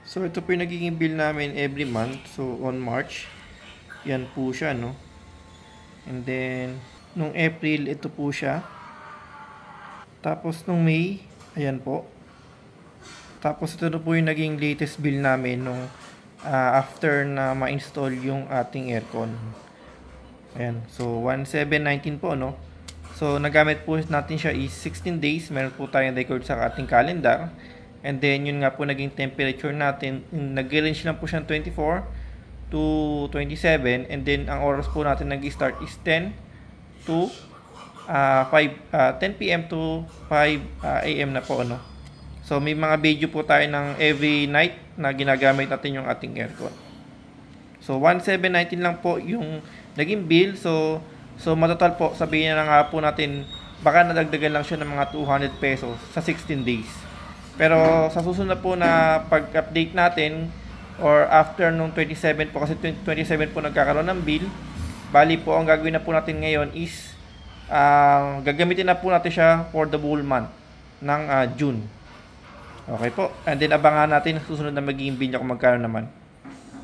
So, ito po yung nagiging bill namin every month. So, on March, yan po siya, no? And then, nung April, ito po siya. Tapos, nung May, ayan po. Tapos, ito na po yung naging latest bill namin nung after na ma-install yung ating aircon. Ayan. So, 1719 po, no? So, nagamit po natin siya is 16 days. Meron po tayong record sa ating calendar. And then, yun nga po naging temperature natin. Nag-range lang po siya 24 to 27. And then, ang oras po natin nag-start is 10 to 10 p.m. to 5 a.m. na po, ano. So, may mga video po tayo ng every night na ginagamit natin yung ating aircon. So, 1719 lang po yung naging bill. So matotal po, sabihin na nga po natin, baka nadagdagan lang siya ng mga 200 pesos sa 16 days. Pero sa susunod po na pag-update natin, or after nung 27 po, kasi 27 po nagkakaroon ng bill, bali po, ang gagawin na po natin ngayon is, gagamitin na po natin siya for the whole month ng June. Okay po. And then abangan natin susunod na magiging bill niya kung magkano naman.